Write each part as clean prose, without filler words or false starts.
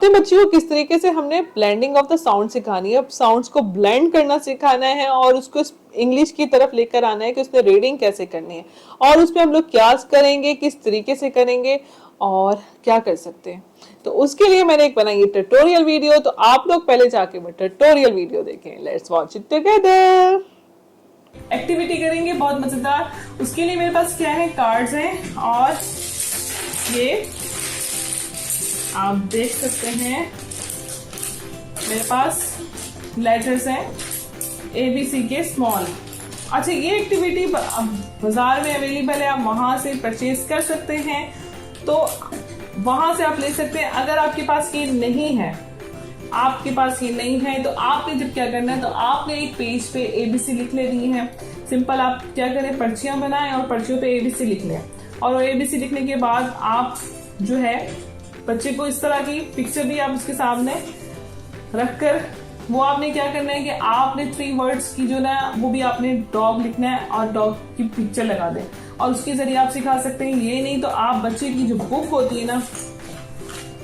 तो बच्चों को किस तरीके से हमने ब्लेंडिंग ऑफ द साउंड सिखानी है, अब साउंड्स को ब्लेंड करना सिखाना है और उसको इंग्लिश की तरफ लेकर आना है कि उसमें रीडिंग कैसे करनी है और उसमें हम लोग क्या करेंगे, किस तरीके से करेंगे और क्या कर सकते हैं। तो उसके लिए मैंने एक बनाई है ट्यूटोरियल वीडियो, तो आप लोग पहले जाके ट्यूटोरियल वीडियो देखें। Let's watch it together. Activity करेंगे बहुत मजेदार। उसके लिए मेरे पास क्या है, कार्ड्स हैं और ये आप देख सकते हैं मेरे पास लेटर्स हैं ABC के स्मॉल। अच्छा, ये एक्टिविटी बाजार में अवेलेबल है, आप वहां से परचेज कर सकते हैं, तो वहां से आप ले सकते हैं। अगर आपके पास ये नहीं है, तो आपने जब क्या करना है, तो आपने एक पेज पे ABC लिख लेनी है। सिंपल, आप क्या करें, पर्चियां बनाएं और पर्चियों पे ABC लिख लें। और ABC लिखने के बाद आप जो है बच्चे को इस तरह की पिक्चर भी आप उसके सामने रखकर, वो आपने क्या करना है कि आपने 3 वर्ड्स की जो ना, वो भी आपने डॉग लिखना है और डॉग की पिक्चर लगा दें और उसके जरिए आप सिखा सकते हैं। ये नहीं तो आप बच्चे की जो बुक होती है ना,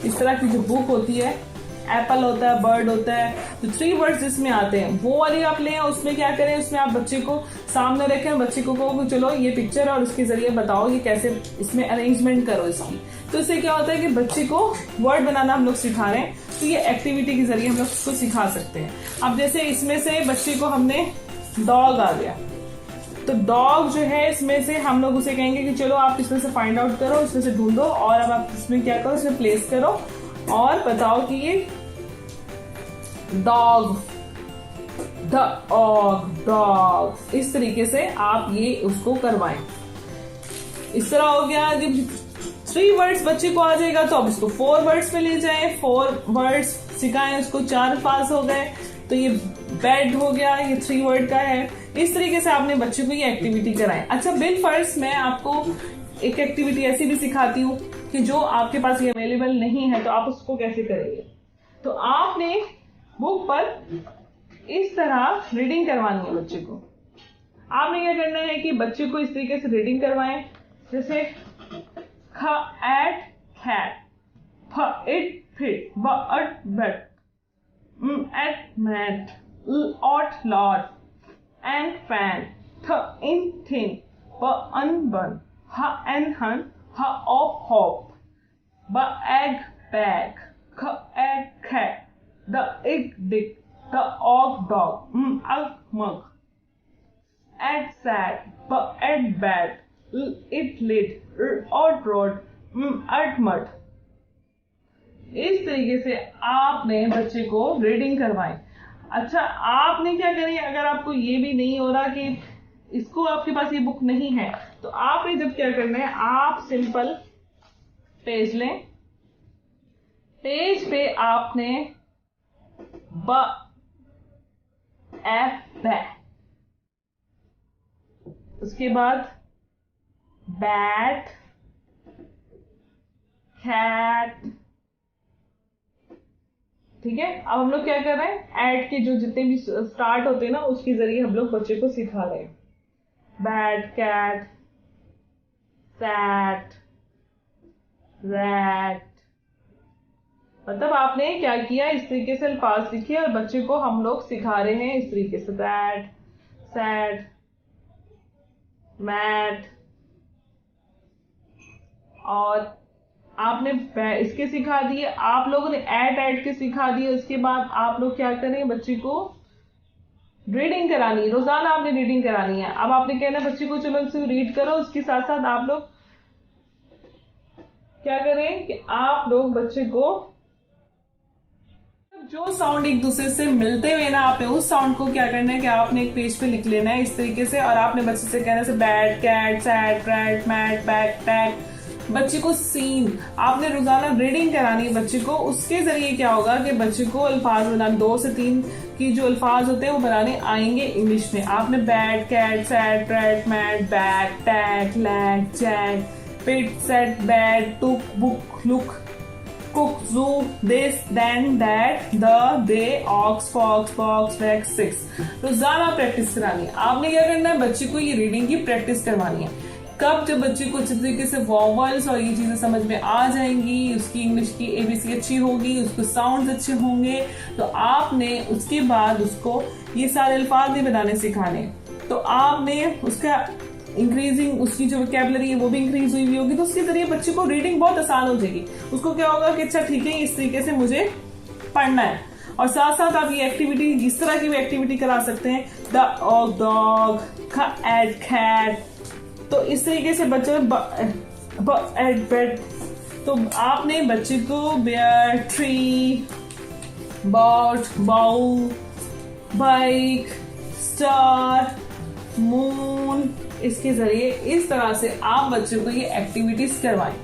इस तरह की जो बुक होती है, एप्पल होता है, बर्ड होता है, जो 3 वर्ड्स जिसमें आते हैं वो वाली आप लें। उसमें क्या करें, उसमें आप बच्चे को सामने रखें, बच्चे को कहो चलो ये पिक्चर और उसके जरिए बताओ कि कैसे इसमें अरेंजमेंट करो इसकी। तो इससे क्या होता है कि बच्चे को वर्ड बनाना हम लोग सिखा रहे हैं, तो ये एक्टिविटी के जरिए हम लोग उसको सिखा सकते हैं। अब जैसे इसमें से बच्चे को हमने डॉग आ गया, तो डॉग जो है इसमें से हम लोग उसे कहेंगे कि चलो आप इसमें से फाइंड आउट करो, इसमें से ढूंढो और अब आप इसमें क्या करो, इसमें प्लेस करो और बताओ कि ये डॉग, डॉग, इस तरीके से आप ये उसको करवाएं। इस तरह हो गया। जब 3 वर्ड्स बच्चे को आ जाएगा तो अब इसको 4 वर्ड्स पे ले जाएं, 4 वर्ड्स सिखाएं उसको, 4 अल्फाज हो गए। तो ये बेड हो गया, ये 3 वर्ड का है। इस तरीके से आपने बच्चे को ये एक्टिविटी कराएं। अच्छा, बिल फर्स्ट मैं आपको एक एक्टिविटी ऐसी भी सिखाती हूँ कि जो आपके पास ये अवेलेबल नहीं है, तो आप उसको कैसे करेंगे। तो आपने बुक पर इस तरह रीडिंग करवानी है बच्चे को। आपने क्या करना है कि बच्चे को इस तरीके से रीडिंग करवाएं, जैसे ख एट कैट, फ इट फिट, ब at bet, at mat, ot lot, and fan, थ इन थिन, ब अन बन, ह एन हन, ह ऑफ हॉप, ब एग बैग, ख egg cat, the egg dick, the og dog, alk mug, at sad, but at bad, it lit, odd rod, at mud। इस तरीके से आपने बच्चे को रीडिंग करवाएं। अच्छा, आपने क्या करें, अगर आपको ये भी नहीं हो रहा कि इसको आपके पास ये बुक नहीं है, तो आपने जब क्या करना है, आप सिंपल पेज लें, पेज पे आपने बैट, उसके बाद बैट, कैट, ठीक है। अब हम लोग क्या कर रहे हैं, एड के जो जितने भी स्टार्ट होते हैं ना, उसके जरिए हम लोग बच्चे को सिखा रहे हैं। बैट, कैट, सैट, रैट, मतलब आपने क्या किया, इस तरीके से अल्फाज लिखे और बच्चे को हम लोग सिखा रहे हैं इस तरीके से। दैट, सैड, मैट, और आपने इसके सिखा दिए, आप लोगों ने एट के सिखा दिए। उसके बाद आप लोग क्या करें, बच्चे को रीडिंग करानी है, रोजाना आपने रीडिंग करानी है। अब आपने कहना है बच्चे को चलो इसे रीड करो, उसके साथ साथ आप लोग क्या करें कि आप लोग बच्चे को जो साउंड एक दूसरे से मिलते हुए ना, आपने उस साउंड को क्या करना है कि आपने एक पेज पे लिख लेना है इस तरीके से, और आपने बच्चे से कहना है bat, cat, sat, rat, mat, back, tag. बच्चे को सीन आपने रोजाना रीडिंग करानी है बच्चे को। उसके जरिए क्या होगा कि बच्चे को अल्फाज बनाने, 2 से 3 की जो अल्फाज होते हैं वो बनाने आएंगे इंग्लिश में। आपने bat, cat, sat, rat, mat, back, tag, lag, jag, pit, set, bat, took, book, look, cook, zoo, this, then, that, the, they, ox, fox, box, wax, six। रोजाना प्रैक्टिस करानी है। आपने क्या करना है, बच्चे को ये रीडिंग की प्रैक्टिस करवानी है। कब जब बच्चे को अच्छे तरीके से वॉवल्स और ये चीजें समझ में आ जाएंगी, उसकी इंग्लिश की एबीसी अच्छी होगी, उसको साउंड्स अच्छे होंगे, तो आपने उसके बाद उसको ये सारे अल्फाज नहीं बनाने सिखाने, तो आपने उसका इंक्रीजिंग, उसकी जो वोकैबुलरी है वो भी इंक्रीज हुई होगी, तो उसके जरिए बच्चे को रीडिंग बहुत आसान हो जाएगी। उसको क्या होगा कि अच्छा ठीक है, इस तरीके से मुझे पढ़ना है। और साथ साथ आप ये एक्टिविटी, इस तरह की भी एक्टिविटी करा सकते हैं, द डॉग, एट कैट, तो इस तरीके से बच्चे एट बेड, तो आपने बच्चे को bear, tree, boat, bowl, bike, star, moon, इसके जरिए इस तरह से आप बच्चों को ये एक्टिविटीज करवाएं।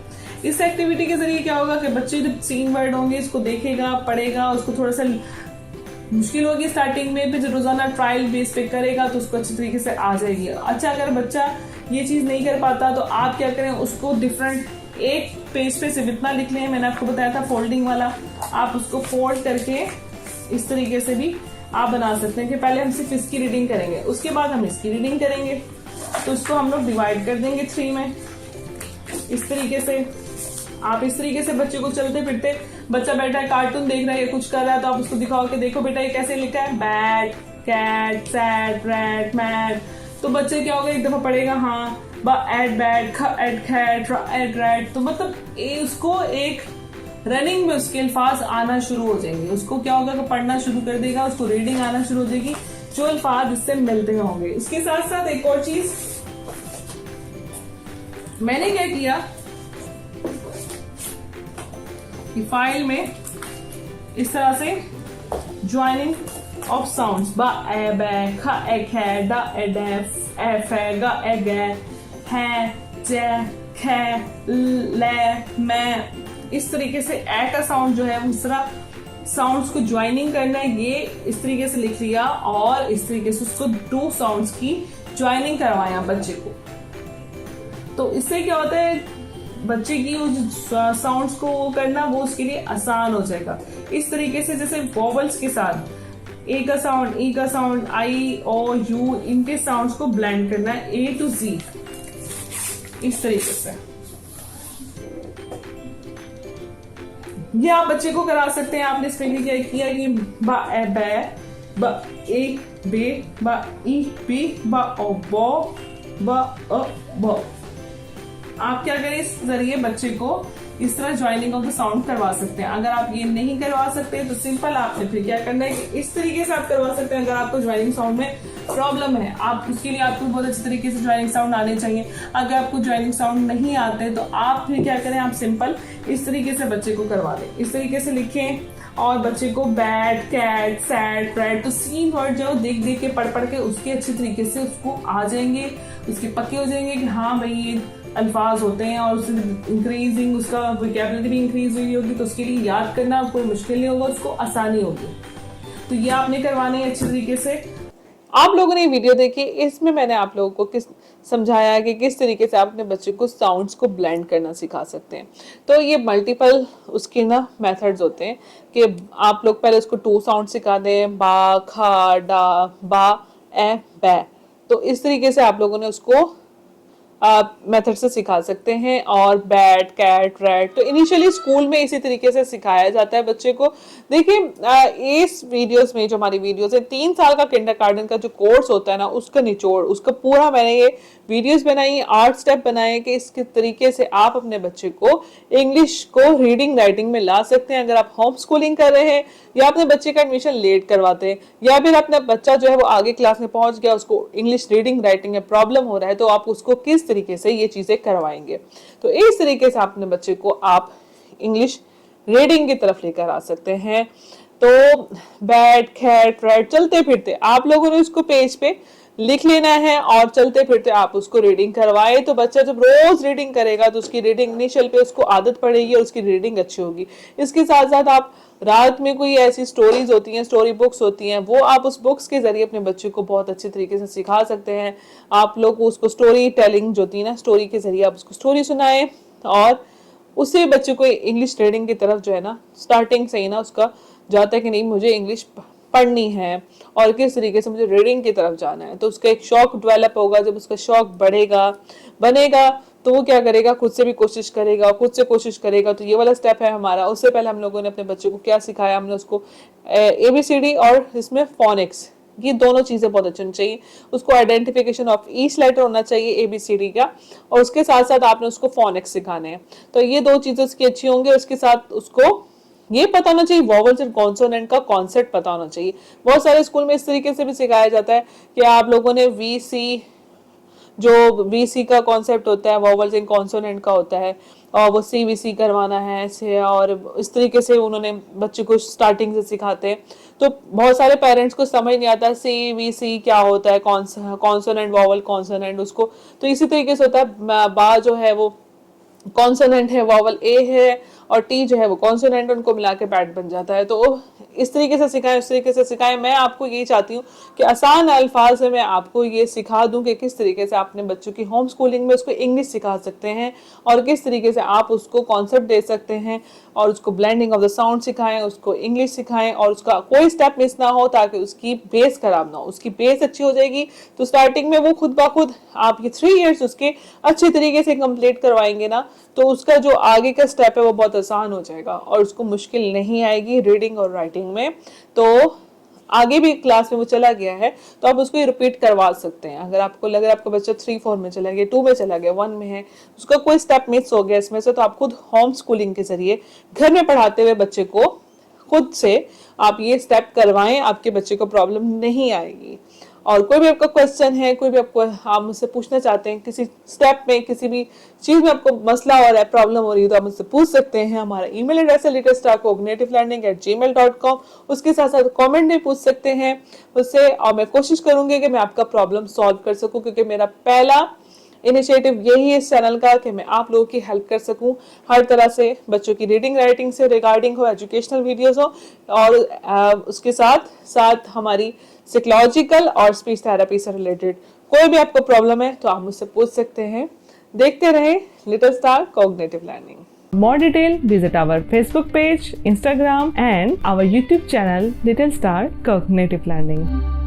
इस एक्टिविटी के जरिए क्या होगा कि बच्चे जब 3 वर्ड होंगे इसको देखेगा, पढ़ेगा, उसको थोड़ा सा मुश्किल होगी स्टार्टिंग में, फिर जब रोजाना ट्रायल बेस पे करेगा तो उसको अच्छी तरीके से आ जाएगी। अच्छा, अगर बच्चा ये चीज नहीं कर पाता तो आप क्या करें, उसको डिफरेंट एक पेज पे सिर्फ इतना लिख लें, मैंने आपको बताया था फोल्डिंग वाला, आप उसको फोल्ड करके इस तरीके से भी आप बना सकते हैं कि पहले हम सिर्फ इसकी रीडिंग करेंगे, उसके बाद हम इसकी रीडिंग करेंगे। तो उसको हम लोग डिवाइड कर देंगे 3 में। इस तरीके से आप इस तरीके से बच्चे को चलते फिरते, बच्चा बैठा है कार्टून देख रहा है या कुछ कर रहा है, तो आप उसको दिखाओ कि देखो बेटा ये कैसे लिखा है, bat, cat, sat, rat, mat, तो बच्चे क्या होगा, एक दफा पढ़ेगा हाँ at bat, at cat, at rat, तो मतलब उसको एक रनिंग में उसके अल्फाज आना शुरू हो जाएंगे। उसको क्या होगा कि पढ़ना शुरू कर देगा, उसको रीडिंग आना शुरू हो जाएगी, जो अल्फाज इससे मिलते होंगे। इसके साथ साथ एक और चीज मैंने क्या किया कि फाइल में इस तरह से ज्वाइनिंग ऑफ साउंड्स, बा, ए, बै, ख, ए, खे, ड, ए, डे, ए, फे, ग, ए, गे, है, जे, खे, ले, मैं, इस तरीके से ए का साउंड जो है उस तरह साउंड्स को ज्वाइनिंग करना है, ये इस तरीके से लिख लिया और इस तरीके से उसको 2 साउंड्स की ज्वाइनिंग करवाया बच्चे को। तो इससे क्या होता है, बच्चे की साउंड्स को करना वो उसके लिए आसान हो जाएगा। इस तरीके से जैसे वॉवल्स के साथ ए का साउंड, ई का साउंड, आई, ओ, यू, इनके साउंड्स को ब्लेंड करना है ए टू जी, इस तरीके से ये आप बच्चे को करा सकते हैं। आपने इसके लिए क्या किया कि बा, ए, बै, ब, ए, बे, बा, ई, बी, बा, ओ, बो, बा, अ, बो। आप क्या करें, इस जरिए बच्चे को इस तरह ज्वाइनिंग ऑफ द साउंड करवा सकते हैं। अगर आप ये नहीं करवा सकते तो सिंपल आपने फिर क्या करना है कि इस तरीके से आप करवा सकते हैं। अगर आपको ज्वाइनिंग साउंड में प्रॉब्लम है, आप उसके लिए आपको बहुत अच्छे तरीके से ज्वाइनिंग साउंड आने चाहिए। अगर आपको ज्वाइनिंग साउंड नहीं आते तो आप फिर क्या करें, आप सिंपल इस तरीके से बच्चे को करवा दें। इस तरीके से लिखें और बच्चे को बैट, कैट, सैट, रैट, तो 3 वर्ड जो देख देख के पढ़ के उसके अच्छे तरीके से उसको आ जाएंगे, उसके पक्के हो जाएंगे कि हाँ भाई ये अल्फाज होते हैं, और उससे इंक्रीजिंग उसका वोकैबुलरी भी इंक्रीज हुई होगी, तो उसके लिए याद करना कोई मुश्किल नहीं होगा, उसको आसानी होगी। तो ये आपने करवाने अच्छे तरीके से। आप लोगों ने वीडियो देखी, इसमें मैंने आप लोगों को समझाया कि किस तरीके से आप अपने बच्चे को साउंड्स को ब्लेंड करना सिखा सकते हैं। तो ये मल्टीपल उसके ना मेथड्स होते हैं कि आप लोग पहले उसको 2 साउंड सिखा दें, बा, खा, डा, बा, ए, बै, तो इस तरीके से आप लोगों ने उसको मेथड से सिखा सकते हैं। और बैट, कैट, रैट, तो इनिशियली स्कूल में इसी तरीके से सिखाया जाता है बच्चे को। देखिए इस वीडियोस में जो हमारी वीडियोस है, 3 साल का किंडरगार्टन का जो कोर्स होता है ना, उसका निचोड़, उसका पूरा मैंने ये वीडियोस बनाई, 8 स्टेप बनाए कि इसके तरीके से आप अपने बच्चे को इंग्लिश को रीडिंग राइटिंग में ला सकते हैं। अगर आप होम स्कूलिंग कर रहे हैं या अपने बच्चे का एडमिशन लेट करवाते हैं, या फिर अपना बच्चा जो है वो आगे क्लास में पहुंच गया, उसको इंग्लिश रीडिंग राइटिंग में प्रॉब्लम हो रहा है, तो आप उसको किस तरीके से ये चीजें करवाएंगे। तो इस तरीके से अपने बच्चे को आप इंग्लिश रीडिंग की तरफ लेकर आ सकते हैं। तो बैट, कैट, रैट, चलते फिरते आप लोगों ने उसको पेज पे लिख लेना है और चलते फिरते आप उसको रीडिंग करवाए। तो बच्चा जब रोज रीडिंग करेगा तो उसकी रीडिंग इनिशियल पे उसको आदत पड़ेगी और उसकी रीडिंग अच्छी होगी। इसके साथ साथ आप रात में कोई ऐसी स्टोरीज होती हैं, स्टोरी बुक्स होती हैं, वो आप उस बुक्स के जरिए अपने बच्चे को बहुत अच्छे तरीके से सिखा सकते हैं। आप लोग उसको स्टोरी टेलिंग जो होती है ना, स्टोरी के जरिए आप उसको स्टोरी सुनाएं और उससे बच्चे को इंग्लिश रीडिंग की तरफ जो है ना, स्टार्टिंग से ही ना उसका जाता है कि नहीं मुझे इंग्लिश पढ़नी है और किस तरीके से मुझे रीडिंग की तरफ जाना है। तो उसका एक शौक डेवलप होगा। जब उसका शौक बढ़ेगा बनेगा तो वो क्या करेगा, खुद से भी कोशिश करेगा, और खुद से कोशिश करेगा। तो ये वाला स्टेप है हमारा। उससे पहले हम लोगों ने अपने बच्चे को क्या सिखाया, हमने उसको ABCD और इसमें फोनिक्स, ये दोनों चीजें बहुत अच्छी होनी चाहिए। उसको आइडेंटिफिकेशन ऑफ ईच लेटर होना चाहिए ABCD का, और उसके साथ साथ आपने उसको फोनिक्स सिखाने हैं। तो ये दो चीजें उसकी अच्छी होंगी। उसके साथ उसको ये पता होना चाहिए वॉवल्स एंड कॉन्सोनेंट का कॉन्सेप्ट पता होना चाहिए। बहुत सारे स्कूल में इस तरीके से भी सिखाया जाता है कि आप लोगों ने जो VC का कॉन्सेप्ट होता है वॉवल्स एंड कॉन्सोनेंट का होता है, और वो CVC करवाना है ऐसे, और इस तरीके से उन्होंने बच्चे को स्टार्टिंग से सिखाते हैं। तो बहुत सारे पेरेंट्स को समझ नहीं आता CVC क्या होता है, कॉन्सोनेंट वॉवल कॉन्सोनेंट उसको। तो इसी तरीके से होता है, बा जो है वो कॉन्सोनेंट है, वॉवल A है, और T जो है वो कॉन्सोनेंट, उनको मिला के पैट बन जाता है। तो इस तरीके से सिखाएं, उस तरीके से सिखाएं। मैं आपको यही चाहती हूँ कि आसान अल्फाज में मैं आपको ये सिखा दूं कि किस तरीके से अपने बच्चों की होम स्कूलिंग में उसको इंग्लिश सिखा सकते हैं, और किस तरीके से आप उसको कॉन्सेप्ट दे सकते हैं, और उसको ब्लेंडिंग ऑफ द साउंड सिखाएं, उसको इंग्लिश सिखाएं, और उसका कोई स्टेप मिस ना हो ताकि उसकी बेस खराब ना हो। उसकी बेस अच्छी हो जाएगी तो स्टार्टिंग में वो खुद ब खुद आप ये 3 इयर्स उसके अच्छे तरीके से कंप्लीट करवाएंगे ना, तो उसका जो आगे का स्टेप है वो बहुत आसान हो जाएगा, और उसको मुश्किल नहीं आएगी रीडिंग और राइटिंग में। तो आगे भी क्लास में वो चला गया है तो आप उसको रिपीट करवा सकते हैं। अगर आपको लग रहा है आपका बच्चा 3-4 में चला गया, 2 में चला गया, 1 में है, उसका कोई स्टेप मिस हो गया इसमें से, तो आप खुद होम स्कूलिंग के जरिए घर में पढ़ाते हुए बच्चे को खुद से आप ये स्टेप करवाएं, आपके बच्चे को प्रॉब्लम नहीं आएगी। और कोई भी आपका क्वेश्चन है, कोई भी आप मुझसे पूछना चाहते हैं किसी स्टेप में, किसी भी चीज में आपको मसला हो रहा है, प्रॉब्लम हो रही है, तो आप मुझसे पूछ सकते हैं। हमारा ईमेल एड्रेस है littlestarcognitivelearning@gmail.com। उसके साथ साथ कमेंट भी पूछ सकते हैं मुझसे, और मैं कोशिश करूंगी कि मैं आपका प्रॉब्लम सॉल्व कर सकूं, क्योंकि मेरा पहला इनिशिएटिव यही है इस चैनल का कि मैं आप लोगों की हेल्प कर सकूं हर तरह से। बच्चों की रीडिंग राइटिंग से रिगार्डिंग हो, एजुकेशनल वीडियोस हो, और उसके साथ साथ हमारी साइकोलॉजिकल और स्पीच थेरेपी से रिलेटेड कोई भी आपको प्रॉब्लम है तो आप मुझसे पूछ सकते हैं। देखते रहें little star cognitive learning. More detail, visit our Facebook page, Instagram and our YouTube channel Little Star Cognitive Learning.